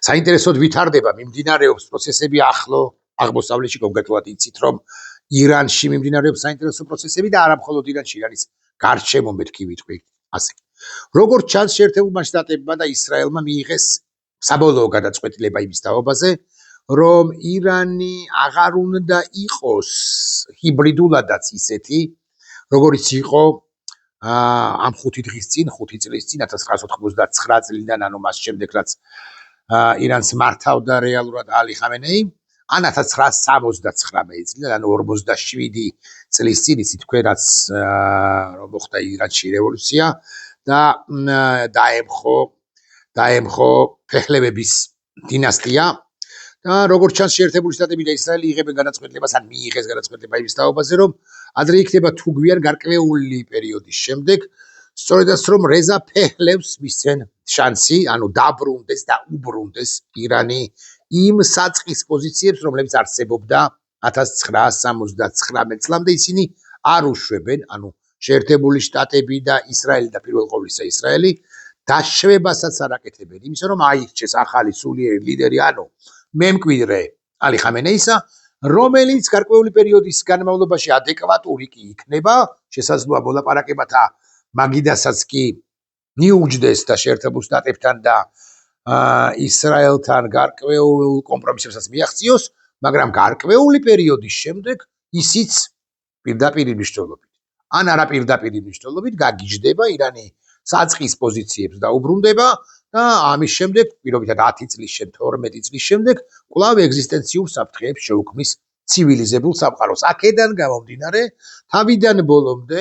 საინტერესოდ ვითარდება მიმდინარეობს პროცესები ახლო აღმოსავლეთში, კონკრეტულად იცით რომ ირანში მიმდინარეობს საინტერესო პროცესები და არა მხოლოდ ირანში, ირანის გარშემო მეთქი ვიტყვი ასე. როგორც ჩანს, შეერთებულმა შტატებმა და ისრაელმა მიიღეს საბოლოო გადაწყვეტილება იმის თაობაზე, რომ ირანი აღარ უნდა იყოს ჰიბრიდულადაც ისეთი, როგორიც იყო ამ 5 დღის წინ, 5 წლის წინ 1989 წლიდან, ანუ მას შემდეგ რაც ირანს მართავდა რეალურად ალი ხამენეი, ან 1979 წლიდან, ანუ 47 წლის წინ იცი თქვენ რაც რომ მოხდა ირანში რევოლუცია და დაემხო ფეხლებების დინასტია და როგორც ჩანს შეერთებული შტატები და ისრაელი იღებენ გადაწყვეტილებას ან მიიღეს გადაწყვეტილება იმის თაობაზე რომ ადრე იქნება თუ გვიან გარკვეული პერიოდის შემდეგ სწორედაც რომ რეზა ფეხლებს მისცენ შანსი ანუ დაბრუნდეს და უბრუნდეს ირანი იმ საწყის პოზიციებს რომლებიც არსებობდა 1979 წლამდე ისინი არ უშვებენ ანუ შეერთებული შტატები და ისრაელი და პირველ ყოვლისა ისრაელი დაშვებასაც არ აკეთებენ იმისა რომ აირჩეს ახალი სულიერი ლიდერი ანუ მემკვიდრე ალი ხამენეისა რომელიც გარკვეული პერიოდის განმავლობაში ადეკვატური კი იქნება შესაძლოა მოლაპარაკებათა მაგიდასაც კი მიუჯდეს და შეერთებულ შტატებთან და ისრაელთან გარკვეულ კომპრომისებსაც მიაღწიოს მაგრამ გარკვეული პერიოდის შემდეგ ისიც პირდაპირ მნიშვნელობით ან არაპირდაპირ მნიშვნელობით გაგიჟდება ირანი საწყის პოზიციებს და უბრუნდება და ამის შემდეგ პირობითად 10 წლის შემდეგ 12 წლის შემდეგ კვლავ ეგზისტენციურ საფრთხეებს შეუქმნის ცივილიზებულ სამყაროს. აქედან გამომდინარე, თავიდან ბოლომდე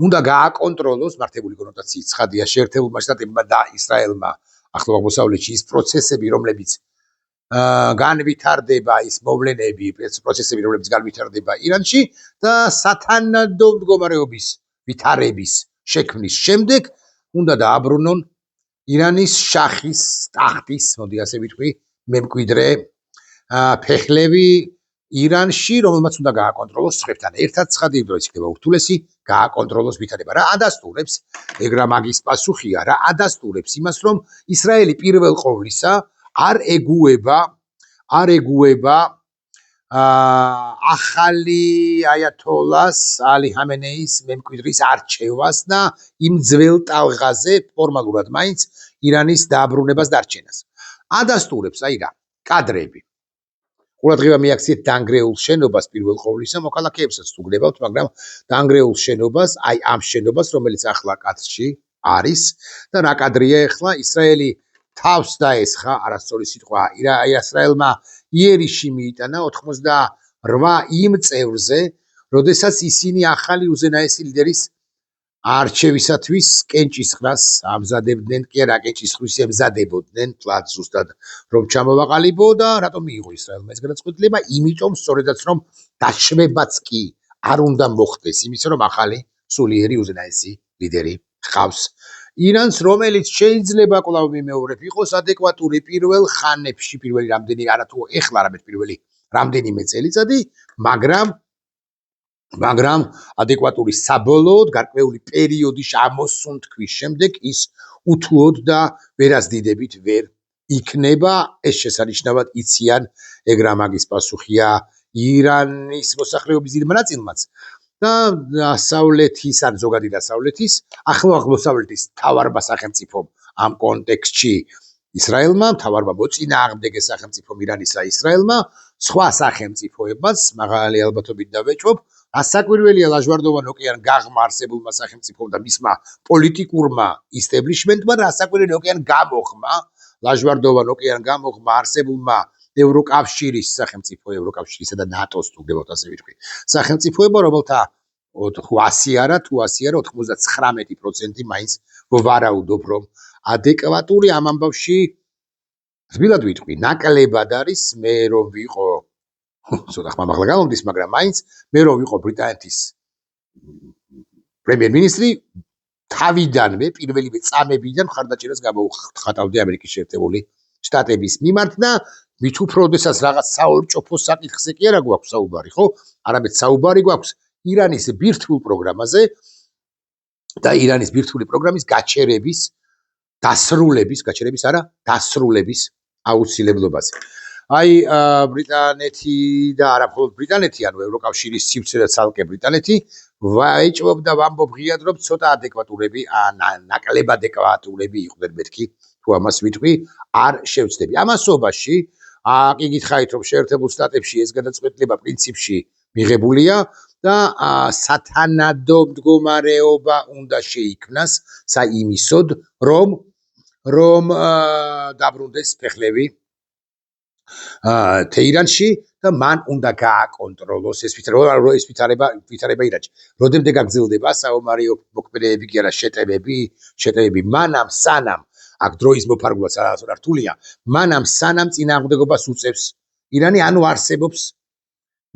უნდა გააკონტროლოს მართებული კონოტაციით ცხადია შეერთებულმა შტატებმა და ისრაელმა ახლო აღმოსავლეთში ის პროცესები, რომლებიც განვითარდება ის მოვლენები, პროცესები, რომლებიც განვითარდება ირანში და სათანადო მდგომარეობის ვითარების შექმნის შემდეგ უნდა დააბრუნონ ირანის შახის ტახტის, მოდი ასე ვიტყვი, მემკვიდრე ფეხლები ირანში, რომელმაც უნდა გააკონტროლოს სხვებთან ერთად ცხადი დროს იქნება ურთულესი გააკონტროლოს ვითარება. რა ადასტურებს ეგ რა მაგის პასუხია, რა ადასტურებს იმას, რომ ისრაელი პირველ ყოვლისა არ ეგუება ახალი აიათოლას ალი ხამენეის მემკვიდრის არჩევას და იმ ძველ ტალღაზე ფორმალურად მაინც ირანის დააბრუნებას დარჩენას. ადასტურებს აი რა კადრები. ყურადღება მიაქციეთ დანგრეულ შენობას პირველ ყოვლისა მოქალაქეებსაც თუ გნებავთ, მაგრამ დანგრეულ შენობას, აი ამ შენობას, რომელიც ახლა კადრში არის და რა კადრია ახლა ისრაელი თავს დაესხა, არასწორი სიტყვა, ისრაელმა იერიში მიიტანა 88 იმ წევრზე, როდესაც ისინი ახალი უზენაესი ლიდერის არჩევისათვის კენჭისყრას ამზადებდნენ, კი არა კენჭისყრის ემზადებოდნენ, თლად ზუსტად რომ ჩამოვაყალიბო და რატომ მიიღო ისრაელმა ეს გადაწყვეტილება? იმიტომ სწორედაც რომ დაშვებაც კი არ უნდა მოხდეს, იმისა რომ ახალი სულიერი უზენაესი ლიდერი ჰყავს ირანს, რომელიც შეიძლება კვლავ მიმეორებ იყოს ადეკვატური პირველ ხანებში, პირველი რამდენი არათუ ეხლა არამედ პირველი რამდენიმე წელიწადი, მაგრამ ადეკვატური საბოლოოდ გარკვეული პერიოდის ამოსუნთქვის შემდეგ ის უთუოდ და ვერასდიდებით ვერ იქნება. ეს შესანიშნავად იციან ეგ რა მაგის პასუხია ირანის მოსახლეობის დიდმა ნაწილმაც და დასავლეთის ან ზოგადი დასავლეთის ახლო აღმოსავლეთის მთავარმა სახელმწიფომ ამ კონტექსტში ისრაელმა, მთავარმა მოწინააღმდეგე სახელმწიფომ ირანისა ისრაელმა, სხვა სახელმწიფოებმაც, მაღალი ალბათობით დავეჭვობ, ასაკვირველია ლაჟვარდოვან ოკეან გაღმა არსებულმა სახელმწიფომ და მისმა პოლიტიკურმა ისტებლიშმენტმა და ასაკვირველი ოკეან გამოღმა, ლაჟვარდოვან ოკეან გამოღმა არსებულმა ევროკავშირის სახელმწიფო, ევროკავშირისა და ნატოს თუ გდებათ ასე ვიტყვი, სახელმწიფოება, რომელთა თუ 100 არა, 99% მაინც ვარაუდობ, რომ ადეკვატური ამ ამბავში რბილად ვიტყვი, ნაკლებად არის მე რომ ვიყო ცოტა ხმამაღლა გამომდის, მაგრამ მაინც მე რომ ვიყო ბრიტანეთის პრემიერ-მინისტრი თავიდანვე პირველივე წამებიდან მხარდაჭერას გამოვხატავდი ამერიკის შეერთებული შტატების მიმართ და მით უფრო როდესაც რაღაც საორჭოფო საკითხზე კი არა გვაქვს საუბარი, ხო? არამედ საუბარი გვაქვს ირანის ბირთვულ პროგრამაზე და ირანის ბირთვული პროგრამის გაჩერების დასრულების, გაჩერების არა, დასრულების აუცილებლობაზე. აი ბრიტანეთი და არა მხოლოდ ბრიტანეთი, ანუ ევროკავშირის სივრცე და ცალკე ბრიტანეთი ვაეჭვობდა ვამბობ ღიად, რომ ცოტა ადეკვატურები, ნაკლებ ადეკვატურები იყვნენ მეთქი, თუ ამას ვიტყვი, არ შევცდები. ამასობაში კი გითხარით, რომ შეერთებულ შტატებში ეს გადაწყვეტილება პრინციპში მიღებულია და სათანადო მდგომარეობა უნდა შეიქმნას საიმისოდ, რომ დაბრუნდეს ფეხლები თეირანში და მან უნდა გააკონტროლოს ეს ვითარება ირანში. როდემდე გაგრძელდება საომარი მოქმედებები კი არა შეტევები მანამ სანამ აქ დროის მოფარგულაც რთულია, მანამ სანამ წინააღმდეგობას უწევს ირანი, ანუ არსებობს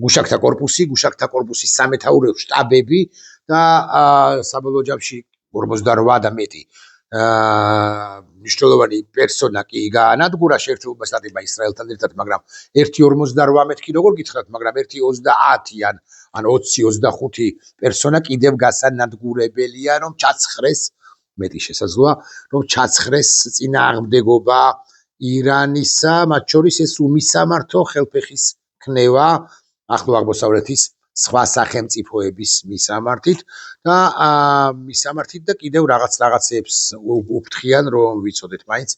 გუშაკთა კორპუსის სამეთაურო შტაბები და საბოლოო ჯამში 48 და მეტი მნიშვნელოვანი პერსონა კი გაანადგურა შეერთებულმა შტატებმა ისრაელთან ერთად, მაგრამ 1.48 მეთქი როგორ გითხრათ, მაგრამ 1.30 ან 20-25 პერსონა კიდევ გასანადგურებელია, რომ ჩაცხრეს, მეტი შესაძლოა, რომ ჩაცხრეს წინააღმდეგობა ირანისა, მათ შორის ეს უმისამართო ხელფეხის ქნევა ახლო აღმოსავლეთის სხვა სახელმწიფოების მისამართით და კიდევ რაღაცეებს უფრთხიან, რომ ვიცოდეთ მაინც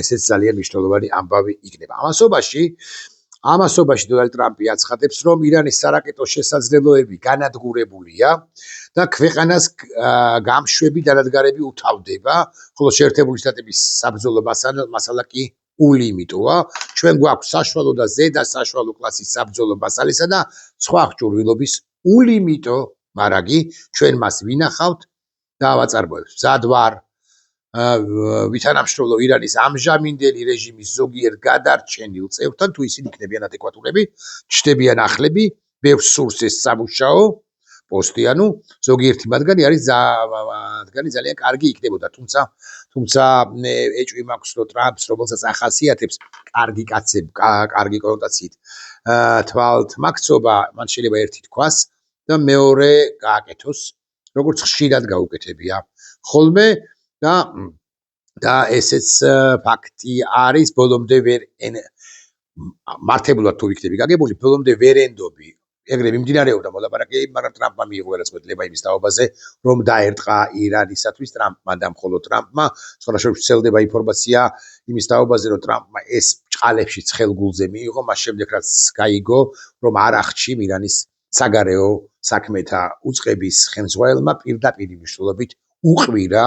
ესეც ძალიან მნიშვნელოვანი ამბავი იქნება. ამასობაში დონალდ ტრამპი აცხადებს, რომ ირანის სარაკეტო შესაძლებლობები განადგურებულია და ქვეყანას გამშვები დანადგარები უთავდება, ხოლო შეერთებული შტატების საბრძოლო მასალა კი ულიმიტოა. ჩვენ გვაქვს საშუალო და ზედა საშუალო კლასის საბრძოლო მასალისა და სხვა ხჭურვილობის ულიმიტო მარაგი, ჩვენ მას ვინახავთ და ავაწარმოებთ. მზად ვარ ვითანამშრომლო ირანის ამჟამინდელი რეჟიმის ზოგიერთ გადარჩენილ წევრთან, თუ ისინი იქნებიან ადეკვატურები, ჩნდებიან ახლები, ბევრს სურს ეს სამუშაო პოსტი, ანუ ზოგიერთი მათგანი ძალიან კარგი იქნებოდა, თუმცა ეჭვი მაქვს, რომ ტრამპს, რომელსაც ახასიათებს კარგი კონოტაციით თვალთ მაქცობა, მან შეიძლება ერთი თქვას და მეორე გააკეთოს, როგორც ხშირად გაუკეთებია ხოლმე და ესეც ფაქტი არის, ბოლომდე ვერ მართებულად თუ ვიქნები გაგებული, ბოლომდე ვერ ენდობი ეგრე მიმდინარეობდა მოლაპარაკებები, მაგრამ ტრამპმა მიიღო გადაწყვეტილება იმის თაობაზე, რომ დაერტყა ირანისათვის ტრამპმა და მხოლოდ ტრამპმა. სხვადასხვა ვრცელდება ინფორმაცია იმის თაობაზე, რომ ტრამპმა ეს ჭყალებში ცხელგულზე მიიღო, მას შემდეგ რაც გაიგო, რომ არ აღჩი ირანის საგარეო საქმეთა უწყების ხელმძღვანელმა პირდაპირ მნიშვნელობით უყვირა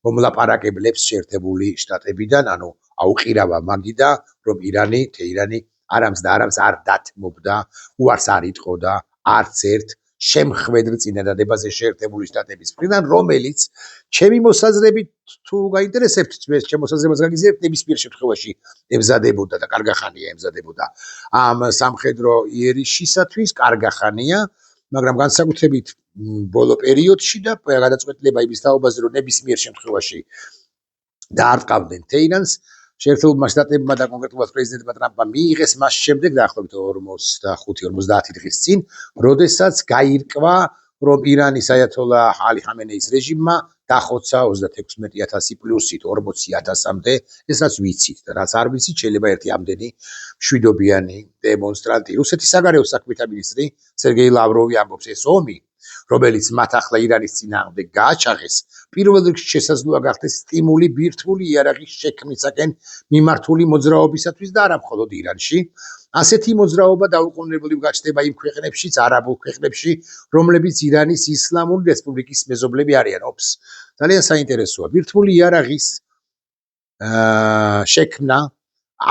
მომლაპარაკებლებს შეერთებული შტატებიდან, ანუ აუყირავა მაგიდა, რომ თეირანი არამს არ დათმობდა, უარს არ იტყოდა არც ერთ შემხვედრ წინადადებაზე შეერთებული შტატების მხრიდან, რომელიც ჩემი მოსაზრებით თუ გაინტერესებთ, ჩემ მოსაზრებას გაგიზიარებთ, ნებისმიერ შემთხვევაში ემზადებოდა და კარგახანია ემზადებოდა ამ სამხედრო იერიშისათვის, კარგახანია, მაგრამ განსაკუთრებით ბოლო პერიოდში და გადაწყვეტილება იმის თაობაზე, რომ ნებისმიერ შემთხვევაში დაარტყავდნენ თეირანს, შეერთებულმა შტატებმა და კონკრეტულად პრეზიდენტმა ტრამპმა მიიღეს მას შემდეგ დაახლოებით 45-50 დღის წინ, როდესაც გაირკვა, რომ ირანის აიათოლა ალი ხამენეის რეჟიმმა დახოცა 36,000 პლუსით 40,000-მდე, ეს რაც ვიცით და რაც არ ვიცით, შეიძლება ერთი ამდენი მშვიდობიანი დემონსტრანტი. რუსეთის საგარეო საქმეთა მინისტრი სერგეი ლავროვი ამბობს, ეს ომი, რომელიც მათ ახლა ირანის წინააღმდეგ გააჩაღეს, პირველ რიგში შესაძლოა გახდეს სტიმული ბირთვული იარაღის შექმნისაკენ მიმართული მოძრაობისათვის და არა მხოლოდ ირანში. ასეთი მოძრაობა დაუყოვნებლივ გაჩნდება იმ ქვეყნებშიც, არაბულ ქვეყნებში, რომლებიც ირანის ისლამური რესპუბლიკის მეზობლები არიან. ძალიან საინტერესოა. ბირთვული იარაღის შექმნა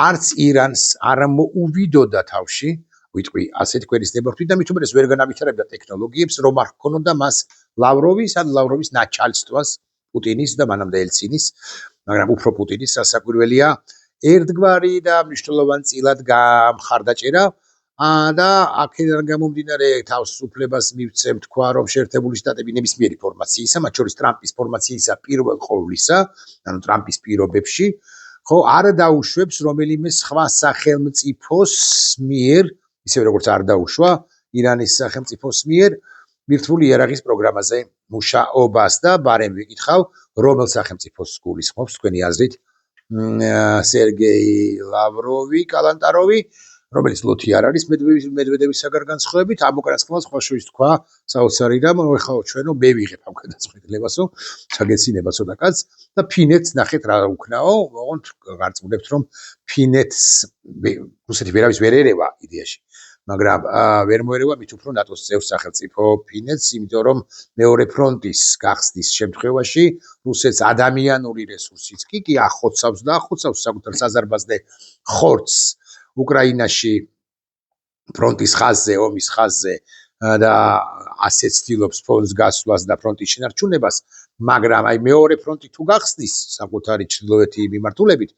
არც ირანს არ მოუვიდოდა თავში, ვიტყვი ასეთი ქვეყნის ნებართვით და მით უმეტეს ვერ განავითარებდა ტექნოლოგიებს, რომ არ ჰქონოდა მას ლავროვის ნაჩალსტვას პუტინის და მანამდე ელცინის, მაგრამ უფრო პუტინის სასაკვირველია ერთგვარი და მნიშვნელოვანწილად გამხარდაჭერა და აქედან გამომდინარე თავისუფლებას მივცემ თქვა, რომ შეერთებული შტატები ნებისმიერი ფორმაციისა, მათ შორის ტრამპის ფორმაციისა პირველ ყოვლისა, ანუ ტრამპის პირობებში, ხო არ დაუშვებს რომელიმე სხვა სახელმწიფოს მიერ, ისევე როგორც არ დაუშვა ირანის სახელმწიფოს მიერ ბირთვული იარაღის პროგრამაზე მუშაობას და ბარემ ვიკითხავ, რომელ სახელმწიფოს გულისხმობს თქვენი აზრით სერგეი ლავროვი, კალანტაროვი, რომელიც ლოთი არ არის მედვედევის საგანგანცხოვებით, ამ უკანასკნელს ხოშვის თქვა საოცარი რამ, ეხლა ჩვენო მე ვიღებ ამ გადაწყვეტილებასო, საგეცინება ცოტა კაც და ფინეთს ნახეთ რა უკნაო, ოღონდ გარწმუნებთ რომ ფინეთს რუსეთი ვერავის ვერ ერევა იდეაში. მაგრამ ვერ მოერევა მით უფრო ნატოს წევრ სახელმწიფო ფინეთს, იმიტომ რომ მეორე ფრონტის გახსნის შემთხვევაში რუსეთს ადამიანური რესურსიც კი ახოცავს და ახოცავს საკუთარ საზარბაზნე ხორცს უკრაინაში ფრონტის ხაზზე, ომის ხაზზე და ასე ცდილობს ფონს გასვლას და ფრონტის შენარჩუნებას, მაგრამ აი მეორე ფრონტი თუ გახსნის საკუთარი ჩრდილოეთი მიმართულებით,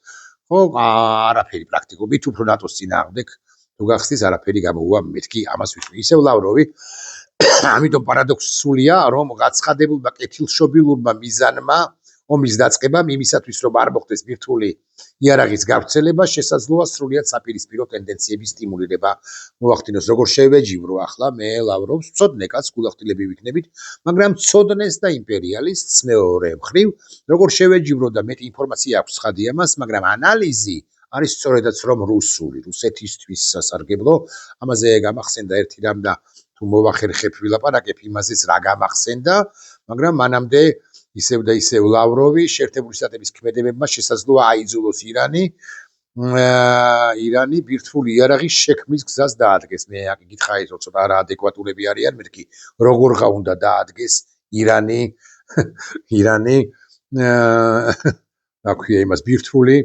ხო, არაფერი პრაქტიკულად მით უფრო ნატოს წინააღმდეგ თუ გახსნის არაფერი გამოუვა მეთქი ამას ვიტყვი. ისევ ლავროვი ამიტომ პარადოქსულია, რომ გაცხადებულმა კეთილშობილურმა მიზანმა ომის დაწყებამ იმისათვის, რომ არ მოხდეს ბირთვული იარაღის გავრცელება, შესაძლოა სრულიად საპირისპირო ტენდენციების სტიმულირება მოახდინოს. როგორ შევეჯიბრო ახლა მე ლავროვს, ცოდნე კაც გულახდილები ვიქნებით, მაგრამ ცოდნეს და იმპერიალისტს მეორე მხრივ, როგორ შევეჯიბრო და მეტი ინფორმაცია აქვს ცხადია მას, მაგრამ ანალიზი არის სწორედაც რომ რუსეთისთვის სასარგებლო. ამაზე გამახსენდა ერთი რამ და თუ მოვახერხებ ვილაპარაკებ იმაზეც რა გამახსენდა, მაგრამ მანამდე ისევ და ისევ ლავროვი შეერთებული შტატების ქმედებებმა შესაძლოა აიძულოს ირანი ბირთვული იარაღის შექმნის გზას დაადგეს. მე აკითხა ის ცოტა რა ადეკვატურები არიან, მეთქი როგორღა უნდა დაადგეს ირანი რა ქვია იმას ბირთვული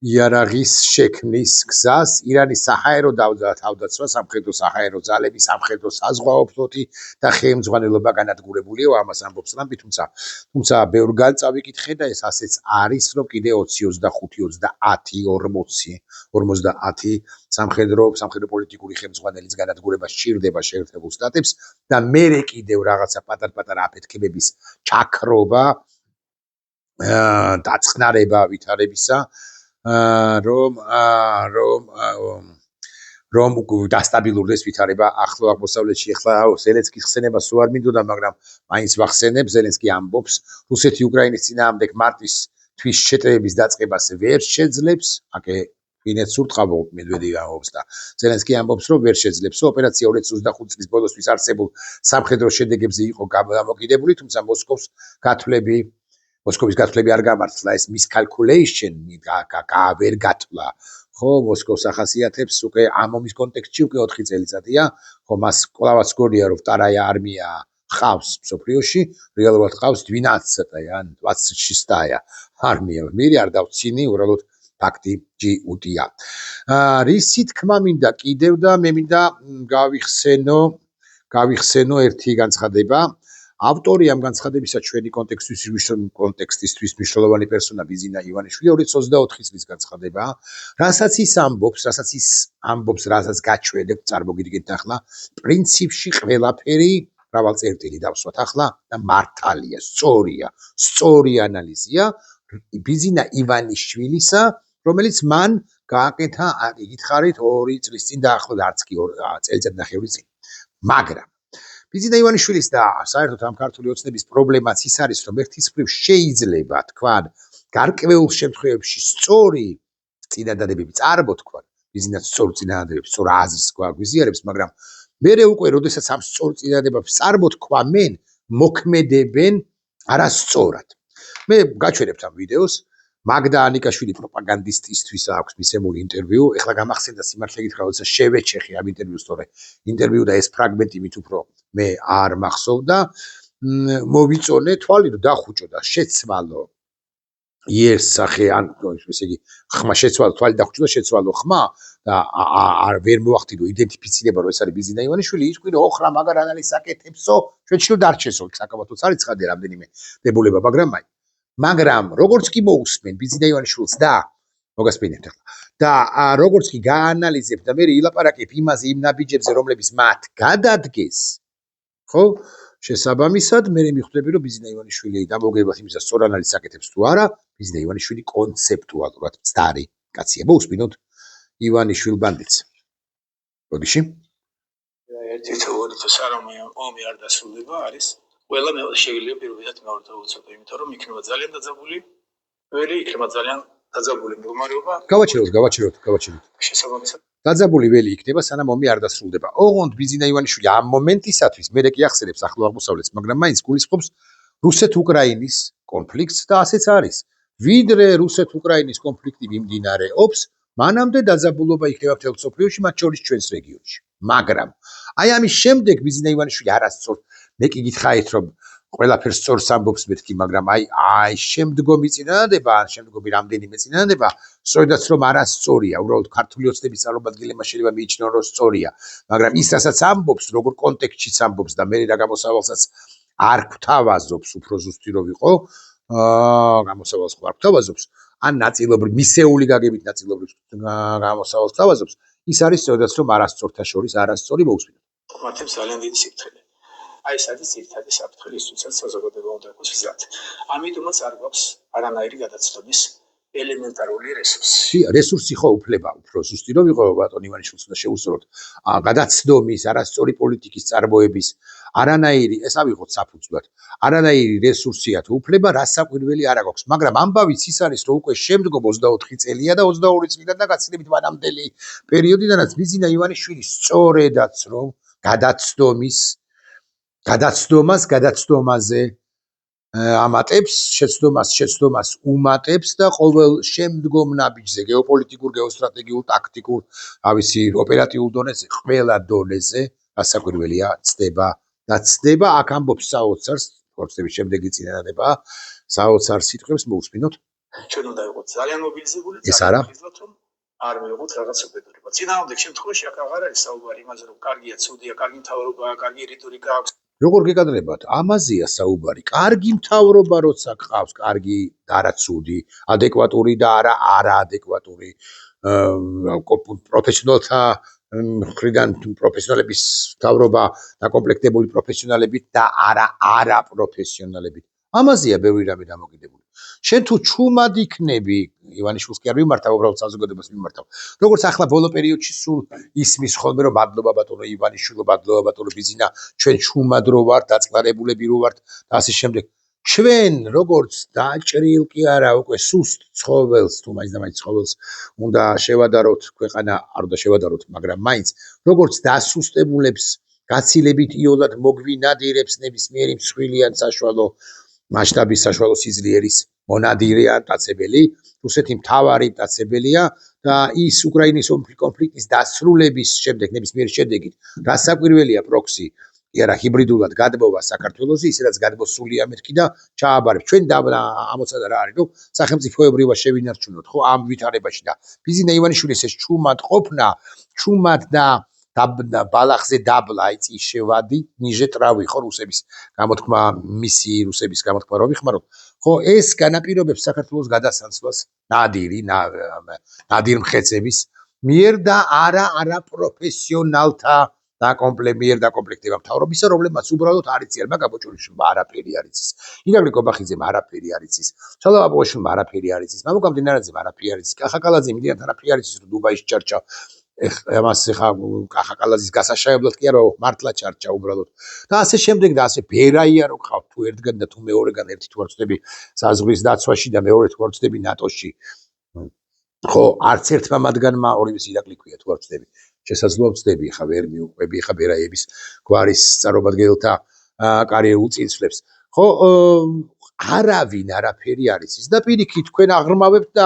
იარაღის შექმნის გზას. ირანის საჰაერო თავდაცვა, სამხედრო საჰაერო ძალები, სამხედრო საზღვაო ფლოტი და ხელმძღვანელობა განადგურებულია, ამას ამბობს რამბი, თუმცა ბევრ განწავიკითხე და ეს ასეც არის, რომ კიდე 20-30 სამხედრო პოლიტიკური ხელმძღვანელის განადგურება სჭირდება შეერთებულ შტატებს და მერე კიდევ რაღაცა პატარ-პატარა აფეთქებების ჩაქრობა, დაწყნარება ვითარებისა, რომ დასტაბილურდეს ვითარება ახლო აღმოსავლეთში. ახლა ზელენსკის ხსენება სულ არ მინდოდა, მაგრამ მაინც ვახსენებ, ზელენსკი ამბობს, რუსეთი უკრაინის წინააღმდეგ მარტის თვის შეტევების დაწყებას ვერ შეძლებს, აკე ფინეთს ურტყავო მედვედევი ამბობს და ზელენსკი ამბობს, რომ ვერ შეძლებს. ოპერაცია 2025 წლის ბოლოსთვის არსებულ სამხედრო შედეგებზე იყო გამოკიდებული, თუმცა მოსკოვის გათვლები არ გამართლა, ეს miscalculation ვერ გათვლა. ხო, მოსკოვს ახასიათებს უკვე ამ ომის კონტექსტში უკვე 4 წელიწადია, ხო, მას კლავაც გონია, რომ вторая არმია ხავს მსოფლიოში, რეალურად ხავს 26-я არმია. მერე არ დავცინი, უბრალოდ ფაქტი ჯიუტია. რისი თქმა მინდა კიდევ და მე მინდა გავიხსენო ერთი განცხადება. ავტორი ამ განცხადებისა ჩვენი კონტექსტისთვის მნიშვნელოვანი პერსონა ბიზინა ივანიშვილი 2024 წლის განცხადება, რასაც ის ამბობს, რასაც გაჩვენებ, წარმოგიდგენთ ახლა, პრინციპში ყველაფერი მრავალწერტილი დავსვათ ახლა და მართალია, სწორი ანალიზია ბიზინა ივანიშვილისა, რომელიც მან გააკეთა, იგითხარით 2 წლის წინ და ახლად არც კი წელიწადნახევრის წინ. მაგრამ ბიზინა ივანიშვილის და საერთოდ ამ ქართული ოცნების პრობლემაც ის არის, რომ ერთის მხრივ შეიძლება თქვან გარკვეულ შემთხვევებში სწორი წინადადებები წარმოთქვან, ბიზინას სწორ წინადადებებს, სწორ აზრს გვიზიარებს, მაგრამ მერე უკვე, როდესაც ამ სწორ წინადადებებს წარმოთქვამენ, მოქმედებენ არასწორად. მე გაჩვენებთ ამ ვიდეოს. მაგდა ანიკაშვილი პროპაგანდისტისთვის აქვს მისცემული ინტერვიუ. ეხლა გამახსენდა სიმართლე გითხრა, როცა შევეჩეხი ამ ინტერვიუს, თორე ინტერვიუ და ეს ფრაგმენტი მით უფრო მე არ მახსოვდა. მოვიწონე თვალი და დახუჭო და შეცვალო იერსახე, ან ესე იგი ხმა შეცვალო, თვალი დახუჭო და შეცვალო ხმა და არ ვერ მოახდინო იდენტიფიცირება, რომ ეს არის ბიზინა ივანიშვილი. იტყვი, რომ ოხრა მაგარ ანალიზს აკეთებსო, ჩვენ შეიძლება დარჩესო, საკამათოც არის ცხადია რამდენიმე დებულება, მაგრამ როგორც კი მოусმენ ბიზინა ივანიშვილს და მოგასპინებთ ახლა და როგორც კი გაანალიზებ და მე ილაპარაკებ იმაზე იმ ნაბიჯებზე, რომლებიც მათ გადადგეს, ხო, შესაბამისად მე მიხვდები, რომ ბიზინა ივანიშვილი დამოუკიდებლად იმისა სწორ ანალიზს აკეთებს თუ არა, ბიზინა ივანიშვილი კონცეპტუალურად მცდარი კაცია. მოусმინოთ ივანიშვილ ბანდიტს. ბოდიში. ერთი თეორია სარამე ომი არ დასრულდება არის ყველა შეიძლება პირველად მეორე დაუცოდო იმიტომ რომ იქნება ძალიან დაძაბული ველი იქნება ძალიან დაძაბული მდგომარეობა გავაჩეროთ შესაბამისად დაძაბული ველი იქნება სანამ ომი არ დასრულდება ოღონდ ბიზინა ივანიშვილი ამ მომენტისათვის მე კი ახსენებს ახლო აღმოსავლეთს მაგრამ მაინც გულისხმობს რუსეთ-უკრაინის კონფლიქტს და ასეც არის ვიდრე რუსეთ-უკრაინის კონფლიქტი მიმდინარეობს მანამდე დაძაბულობა იქნება მთელ მსოფლიოში მათ შორის ჩვენს რეგიონში მაგრამ აი ამის შემდეგ ბიზინა ივანიშვილი არასწორ მე კი გითხარით რომ ყველაფერს სწორს ამბობს მეთქი მაგრამ აი შემდგომი წინადადება ან შემდგომი რამდენიმე წინადადება სწორედაც რომ არასწორია უბრალოდ ქართული ოცნების წარმომადგენლებმა შეიძლება მიიჩნეონ რომ სწორია მაგრამ ის რასაც ამბობს როგორ კონტექსტშიც ამბობს და მე რა გამოსავალსაც არ გვთავაზობს უფრო ზუსტი რომ ვიყო გამოსავალს ხო არ გვთავაზობს ან ნაწილობრივ მისეული გაგებით ნაწილობრივ გამოსავალს გვთავაზობს ის არის სწორედაც რომ არასწორთა შორის არასწორი მოусმინო მათემ ძალიან დიდი სიფრთხილე აი ეს არის ერთადი საფრთხე ისთვისაც საზოგადოება უნდა იყოს ვიზრად ამიტომაც არ გვაქვს არანაირი გადაცდომის ელემენტარული რესურსი რესურსი ხო უფლება უფრო ზუსტი რომ ვიყო ბატონ ივანიშვილს უნდა შეუსწროთ გადაცდომის არასწორი პოლიტიკის წარმოების არანაირი ეს ავიღოთ საფუძვლად არანაირი რესურსია თუ უფლება რასაკვირველი არ აქვს მაგრამ ამბავიც ის არის რომ უკვე შემდგომ 24 წელია და 22 წლიდან და გაცილებით მანამდელი პერიოდიდანაც ბიზინა ივანიშვილი სწორედაც რომ გადაცდომაზე ამატებს შეცდომას უმატებს და ყოველ შემდგომ ნაბიჯზე გეოპოლიტიკურ გეოსტრატეგიულ ტაქტიკურ ავისი ოპერატიულ დონეზე ყველა დონეზე რასაკვირველია ცდება აქ ამბობს საოცარს ხორცების შემდეგი წინადადება საოცარ სიტყვებს მოусმინოთ ჩვენ უნდა ვიყოთ ძალიან მობილიზებული ეს არა არ მივიღოთ რაღაც უბედურება წინააღმდეგ შემთხვევაში აქ აღარ არის საუბარი იმაზე რომ კარგია ცუდია კარგი მთავრობაა კარგი რიტორიკა აქვს როგორ გეკადრებათ ამაზეა საუბარი კარგი მთავრობა როცა გყავს კარგი და არა ცუდი ადეკვატური და არაადეკვატური პროფესიონალთა მხრიდან პროფესიონალების მთავრობა დაკომპლექტებული პროფესიონალებით და არა პროფესიონალებით ამაზეა ბევრი რამე დამოკიდებული შენ თუ ჩუმად იქნები ივანიშვილს კი არ მიმართავ უბრალოდ საზოგადოებას მიმართავ როგორც ახლა ბოლო პერიოდში სულ ისმის ხოლმე რომ მადლობა ბატონო ივანიშვილო მადლობა ბატონო ბიზინა ჩვენ ჩუმად რო ვართ დაწყლარებულები რო ვართ და ასე შემდეგ ჩვენ როგორც დაჭრილ კი არა უკვე სუსტ ცხოველს თუ მაინც და მაინც ცხოველს უნდა შევადაროთ ქვეყანა არ უნდა შევადაროთ მაგრამ მაინც როგორც დასუსტებულებს გაცილებით იოლად მოგვინადირებს ნებისმიერი მსხვილი ან საშუალო მასშტაბის საშუალო სიძლიერის მონადირე ან მტაცებელი რუსეთი მთავარი მტაცებელია და ის უკრაინის კონფლიქტის დასრულების შემდეგ ნებისმიერი შედეგით რასაკვირველია პროქსი კი არა ჰიბრიდულად გადმოვა საქართველოსი ისედაც გადმოსულია მეთქი და ჩააბარებს ჩვენ ამოცანა რა არის რომ სახელმწიფოებრივად შევინარჩუნოთ ხო ამ ვითარებაში და ბიზინა ივანიშვილის ეს ჩუმად ყოფნა ჩუმად და ბალახზე დაბლა იწი შევადი ნიჟე ტრავი ხო რუსების გამოთქმა მისი რუსების გამოთქმა რომ ვიხმაროთ ხო ეს განაპირობებს საქართველოს გადასაცვლას ნადირ მხეცების მიერ და არა პროფესიონალთა დაკომპლექტება მთავრობისა რომლებმაც უბრალოდ არ იციან მაგაბოჭურიშვილმა არაფერი არ იცის ირაკლი კობახიძემ არაფერი არ იცის ჩალოვა აბოაშვილმა არაფერი არ იცის მამუკა მდინარაძემ არაფერი არ იცის კახაკალაძე იმდენად არაფერი არ იცის რომ დუბაიში ჩარჩა ამას ხა კახაკალაძის გასაშაებლად კი არა მართლა ჩარჩა უბრალოდ და ასე შემდეგ და ასე ბერაია რო ხავთ თუ ერთგან და თუ მეორეგან ერთი თუ არ ვწდები საზღვრის დაცვაში და მეორე თუ არ ვწდები ნატოში ხო არც ერთმა მათგანმა ორივეს ირაკლი ქვია თუ არ ვწდები შესაძლოა ვწდები ხა ვერ მიუყვები ხა ბერაიების გვარის წარმომადგენელთა კარიერულ წინსვლებს ხო არავინ არაფერი არ იცის და პირიქით თქვენ აღრმავებთ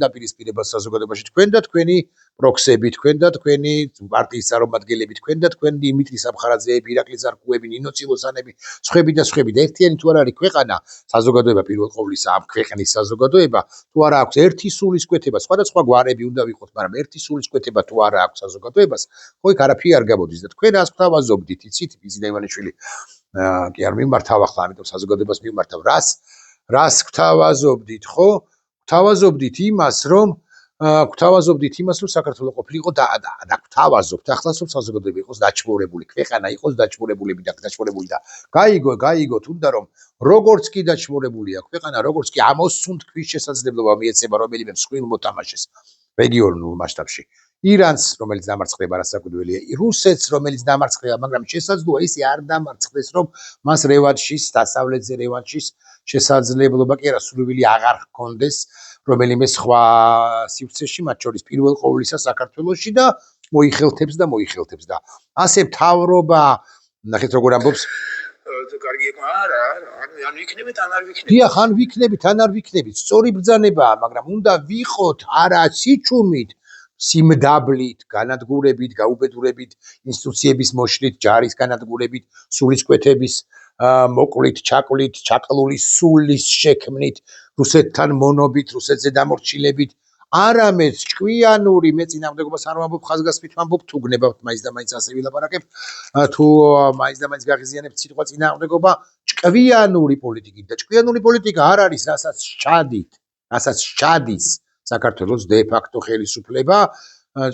დაპირისპირებას საზოგადოებაში თქვენ და თქვენი პროქსები თქვენ და თქვენი პარტიის წარმომადგენლები თქვენ და თქვენ დიმიტრი სამხარაძეები ირაკლი ზარკუები ნინო ცილოსანები სხვები და ერთიანი თუ არ არის ქვეყანა საზოგადოება პირველ ყოვლისა ამ ქვეყნის საზოგადოება თუ არა აქვს ერთი სულისკვეთება სხვადასხვა გვარები უნდა ვიყოთ მაგრამ ერთი სულისკვეთება თუ არა აქვს საზოგადოებას ხო იქ არაფერი არ გამოდის და თქვენ ას გვთავაზობდით იცით ბიზინა ივანიშვილი კი არ მიმართავ ახლა ამიტომ საზოგადოებას მიმართავ რას გვთავაზობდით ხო გვთავაზობდით იმას რომ საქართველოს ყოფილიყო და გვთავაზობთ ახლა რომ საზოგადოება იყოს დაჩმორებული ქვეყანა იყოს დაჩმორებული და გაიგოთ უნდა რომ როგორც კი დაჩმორებულია ქვეყანა როგორც კი ამოსუნთქვის შესაძლებლობა მიეცემა რომელიმე მსხვილ მოთამაშეს რეგიონულ მასშტაბში ირანს, რომელიც დამარცხდება რასაკვირველია, რუსეთს, რომელიც დამარცხდება, მაგრამ შესაძლოა ისე არ დამარცხდეს, რომ მას რევანშის, დასავლეთზე რევანშის შესაძლებლობა კი არა, სურვილი აღარ ჰქონდეს რომელიმე სხვა სივრცეში, მათ შორის პირველ ყოვლისა საქართველოში და მოიხელთებს და ასე მთავრობა, ნახეთ როგორ ამბობს, კარგი არა, ან ვიქნებით, ან არ ვიქნებით. დიახ, ან ვიქნებით, ან არ ვიქნებით, სწორი ბრძანებაა, მაგრამ უნდა ვიყოთ არა სიჩუმით, სიმდაბლით, განადგურებით, გაუბედურებით, ინსტიტუციების მოშლით, ჯარის განადგურებით, სულისკვეთების მოკლით, ჩაკლით, ჩაკლული სულის შექმნით, რუსეთთან მონობით, რუსეთზე დამორჩილებით, არამედ ჭკვიანური, მე წინააღმდეგობას არ ვამბობ, ხაზგასმით ვამბობ, თუ გნებავთ მაინც და მაინც ასე ვილაპარაკებ, თუ მაინც და მაინც გაღიზიანებთ სიტყვა წინააღმდეგობა, ჭკვიანური პოლიტიკით და ჭკვიანური პოლიტიკა არ არის, რასაც სჩადის საქართველოს დე-ფაქტო ხელისუფლება,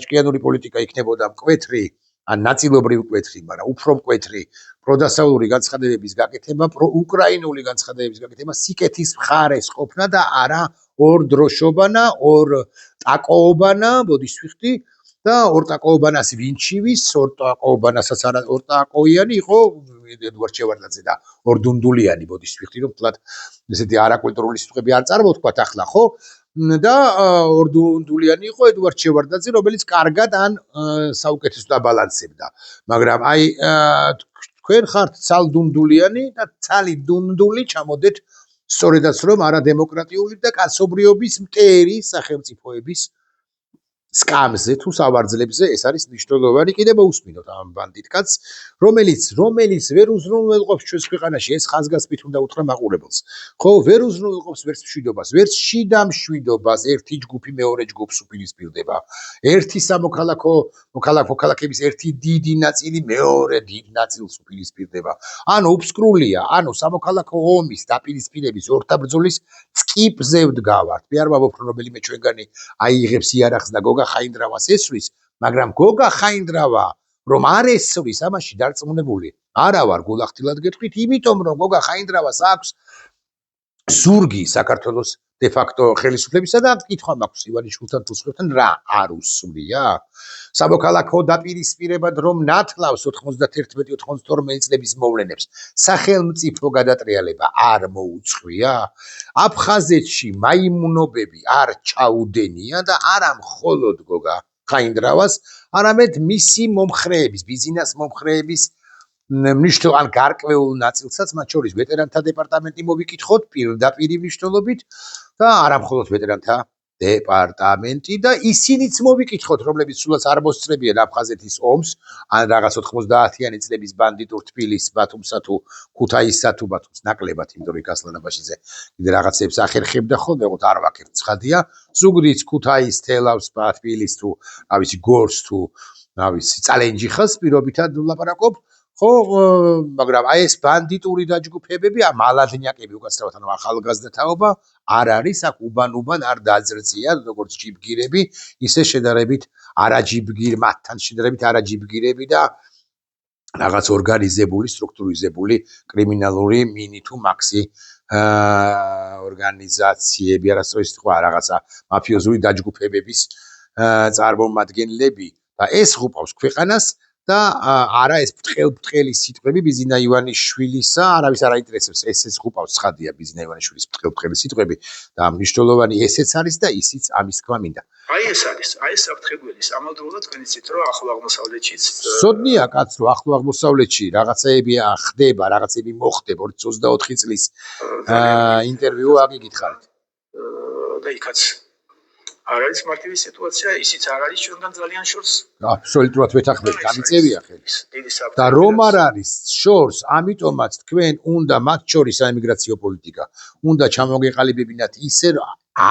ჭკვიანური პოლიტიკა იქნებოდა მკვეთრი, ან ნაწილობრივ მკვეთრი, მაგრამ უფრო მკვეთრი პროდასავლური განცხადებების გაკეთება, პროუკრაინული განცხადებების გაკეთება, სიკეთის მხარეს ყოფნა და არა ორ დროშობანა, ორ ტაკოობანა, ბოდის ვიხდი და ორ ტაკოობანას ვინჩივის, ორ ტაკოობანასაც არა ორ ტაკოიანი იყო ედუარდ შევარდნაძე და ორ დუნდულიანი, ბოდის ვიხდი, რომ თქვათ ესეთი არაკულტურული სიტყვები არ წარმოვთქვათ ახლა, ხო? და ორ დუნდულიანი იყო ედუარდ შევარდნაძე, რომელიც კარგად ან საუკეთესოდ აბალანსებდა, მაგრამ აი თქვენ ხართ ცალდუნდულიანი და ცალი დუნდული ჩამოდეთ სწორედაც რომ არადემოკრატიული და კაცობრიობის მტერი სახელმწიფოების სკამზე თუ სავარძლებზე ეს არის მნიშვნელოვანი კიდევ მოусმინოთ ამ ბანდიტ კაცს რომელიც ვერ უზრუნველყოფს ჩვენს ქვეყანაში ეს ხაზგასმით უნდა უთხრა მაყურებელს ხო ვერ უზრუნველყოფს ვერც მშვიდობას ვერც შიდა მშვიდობას ერთი ჯგუფი მეორე ჯგუფს უპირისპირდება ერთი მოქალაქეების ერთი დიდი ნაწილი მეორე დიდ ნაწილს უპირისპირდება ანუ უბსკრულია ანუ სამოქალაქო ომის დაპირისპირების ორთაბრძოლის წკიპზე ვდგავართ მე არ ვამბობ რომ რომელიმე ჩვენგანი აიღებს იარაღს და გოგა ხაინდრავას ესვრის, მაგრამ გოგა ხაინდრავა რომ არ ესვრის, ამაში დარწმუნებული არა ვარ გულახდილად გეტყვით, იმიტომ რომ გოგა ხაინდრავას აქვს ზურგი საქართველოს დე-ფაქტო ხელისუფლებისა და კითხვა მაქვს ივანიშვილთან თუსხებთან რა არ უსვლია? სამოქალაქო დაპირისპირებად რომ ნათლავს 91-92 წლების მოვლენებს სახელმწიფო გადატრიალება არ მოუწყვია? აფხაზეთში მაიმუნობები არ ჩაუდენია და არა მხოლოდ გოგა ხაინდრავას, არამედ მისი მომხრეების, ბიზნეს მომხრეების მნიშვნელოვან გარკვეულ ნაწილსაც, მათ შორის ვეტერანთა დეპარტამენტი მოვიკითხოთ პირდაპირ მნიშვნელობით და არა მხოლოდ ვეტერანთა დეპარტამენტი და ისინიც მოვიკითხოთ, რომლებიც სულაც არ მოსწრებიან აფხაზეთის ომს, ან რაღაც 90-იანი წლების ბანდიტურ თბილისს, ბათუმსა თუ ქუთაისსა თუ ბათუმს ნაკლებად, იმიტომ რომ ასლანაბაშიძე კიდე რაღაცებს ახერხებდა ხოლმე, ოღონდ არ ვაქერთ ცხადია, ზუგდიდს, ქუთაისს, თელავს, თბილისს თუ, რა ვიცი, გორს თუ, რა ვიცი, წალენჯიხას პირობითად ვლაპარაკობ ხო, მაგრამ აი ეს ბანდიტური დაჯგუფებები, მალადნიაკები უკაცრავად, ანუ ახალგაზრდათაობა არ არის, აქ უბან არ დაძრწია, როგორც ჯიბგირები, ისე შედარებით მათთან შედარებით არაჯიბგირები და რაღაც ორგანიზებული, სტრუქტურიზებული კრიმინალური მინი თუ მაქსი ორგანიზაციები, არასწორი სიტყვა, რაღაცა მაფიოზური დაჯგუფებების წარმომადგენლები და ეს ღუპავს ქვეყანას და არა ეს ბრტყელი სიტყვები ბიზინა ივანიშვილისა არავის არ აინტერესებს ესეც ღუპავს ცხადია ბიზინა ივანიშვილის ბრტყელი სიტყვები და მნიშვნელოვანი ესეც არის და ისიც ამის თქმა მინდა აი ეს არის აი ეს საფრთხებულის ამავდროულად თქვენ იცით რომ ახლო აღმოსავლეთშიც სოდნია კაც რომ ახლო აღმოსავლეთში რაღაცეები ხდება რაღაცეები მოხდება 2024 წლის ინტერვიუ აგიგითხარით და იქაც არ არის მარტივი სიტუაცია, ისიც არ არის ჩვენგან ძალიან შორს. აბსოლუტურად ვეთანხმებით, გამიწევია ხელს. და რომ არ არის შორს, ამიტომაც თქვენ უნდა მათ შორის საიმიგრაციო პოლიტიკა, უნდა ჩამოგეყალიბებინათ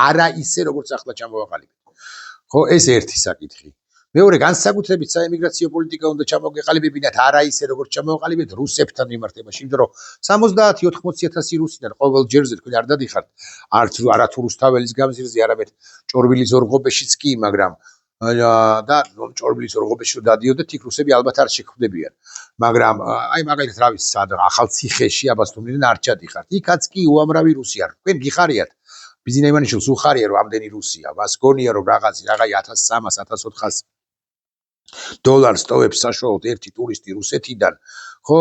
არა ისე როგორც ახლა ჩამოვაყალიბეთ. ხო, ეს ერთი საკითხი. მეორე განსაკუთრებით საიმიგრაციო პოლიტიკა უნდა ჩამოგეყალიბებინათ არა ისე როგორც ჩამოვაყალიბეთ რუსებთან მიმართებაში, იმიტომ რომ 70-80,000 რუსიდან ყოველ ჯერზე თქვენ არ დადიხართ, არა თუ რუსთაველის გამზირზე, არამედ ჭორბილის ორღობეშიც კი, მაგრამ და ჭორბილის ორღობეში რომ დადიოდეთ, იქ რუსები ალბათ არ შეხვდებიან. მაგრამ აი მაგალითად რა ვიცი, ახალციხეში აბასთუმნიდან არ ჩადიხართ. იქაც კი უამრავი რუსი არ. თქვენ გიხარიათ ბიზინა ივანიშვილს უხარია რომ ამდენი რუსია, მას გონია რომ რაღაცა 1300-1400 დოლარს ტოვებს საშუალოდ ერთი ტურისტი რუსეთიდან, ხო,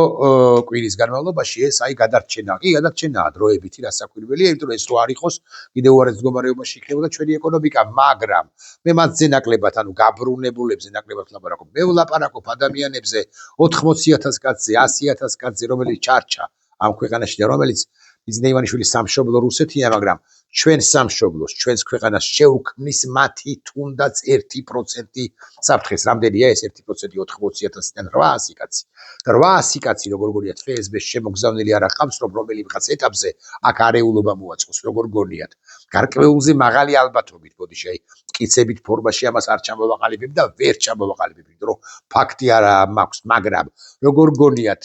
კვირის განმავლობაში ეს აი გადარჩენა, კი გადარჩენაა დროებითი რასაკვირველია, იმიტომ რომ ეს რო არ იყოს, კიდევ უარეს მდგომარეობაში იქნებოდა ჩვენი ეკონომიკა, მაგრამ მე მათზე ნაკლებად, ანუ გაბრუნებულებზე ნაკლებად ვლაპარაკობ. მე ვლაპარაკობ ადამიანებზე 80,000 კაცზე, 100,000 კაცზე, რომელიც ჩარჩა ამ ქვეყანაში და რომელიც ბიზნე ივანიშვილის სამშობლო რუსეთია, მაგრამ ჩვენ სამშობლოს, ჩვენს ქვეყანას შეუქმნის მათი თუნდაც 1% საფრთხეს. რამდენია ეს 1% 80,000-დან 800 კაცი. და 800 კაცი როგორ გონიათ FSB-ს შემოგზავნილი არ აღყავს, რომ რომელიღაც ეტაპზე აქ არეულობა მოაწყოს, როგორ გონიათ. გარკვეულზე მაღალი ალბათობით, ბოდიში, აი, მტკიცებით ფორმაში ამას არ ჩამოვაყალიბებ და ვერ ჩამოვაყალიბებ, იმიტომ რომ ფაქტი არ მაქვს, მაგრამ როგორ გონიათ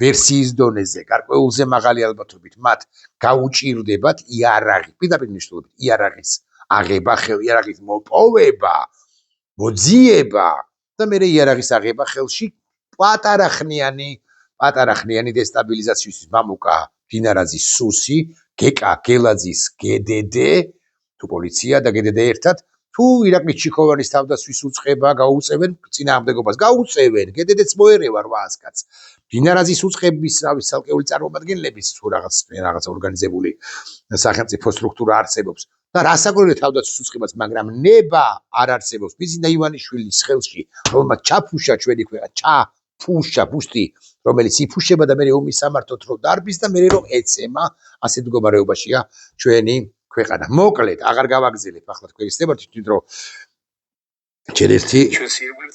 ვერსიის დონეზე, გარკვეულზე მაღალი ალბათობით მათ გაუჭირდებათ იარაღი, პირდაპირ მნიშვნელობით იარაღის აღება, იარაღის მოპოვება, მოძიება და მე იარაღის აღება ხელში პატარა ხნიანი დესტაბილიზაციის მამუკა დინარაძის სუსი, გეკა გელაძის GDD, თუ პოლიცია და GDD ერთად თუ ირაკლი ჩიქოვანის თავდაცვის უწყება გაუწევენ წინააღმდეგობას, გაუწევენ, GDD-ც მოერევა 800 კაცს. დინარაძის უწყების ცალკეული წარმომადგენლების თუ რაღაც ორგანიზებული სახელმწიფო სტრუქტურა არსებობს და რასაკვირველია თავდაცვის უწყებას, მაგრამ ნება არ არსებობს ბიზნა ივანიშვილის ხელში, რომელმაც ჩაფუშა ჩვენი ქვეყანა, ფუშტი, რომელიც იფუშება და მე ომის სამართოთ რომ დარბის და მე რომ ეცემა, ასეთ მდგომარეობაშია ჩვენი ქვეყანა. მოკლედ, აღარ გავაგზელებ ახლა თქვენი სტემატი, თვითონ რომ ჩერერთი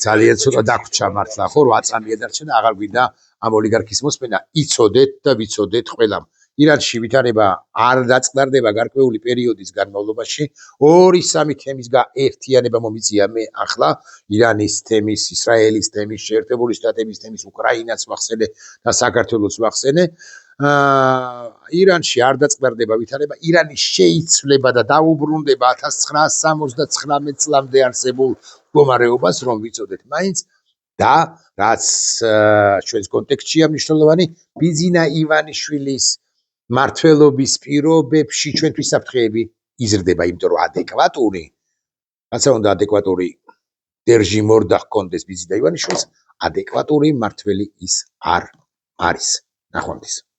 ძალიან ცოტა დაგვრჩა მართლა, ხო, 8 წამია დარჩა და აღარ გვინდა ამ ოლიგარქის მოსმენა. იცოდეთ და ვიცოდეთ ყველამ. ირანში ვითარება არ დაწყდარდება გარკვეული პერიოდის განმავლობაში. 2-3 თემის გაერთიანება მომიწია მე ახლა ირანის თემის, ისრაელის თემის, შეერთებული შტატების თემის, უკრაინას ვახსენე და საქართველოს ვახსენე. ირანში არ დაწყდარდება ვითარება. ირანი შეიცვლება და დაუბრუნდება 1979 წლამდე არსებულ მდგომარეობას, რომ ვიცოდეთ მაინც და რაც ჩვენს კონტექსტშია მნიშვნელოვანი, ბიზნა ივანიშვილის მართველობის პირობებში ჩვენთვის საფრთხეები იზრდება, იმიტომ რომ ადეკვატური, რაცა უნდა ადეკვატური რეჟიმ ორდა ჰქონდეს ბიზნა ივანიშვილს, ადეკვატური მართველი ის არ არის. ნახვამდის.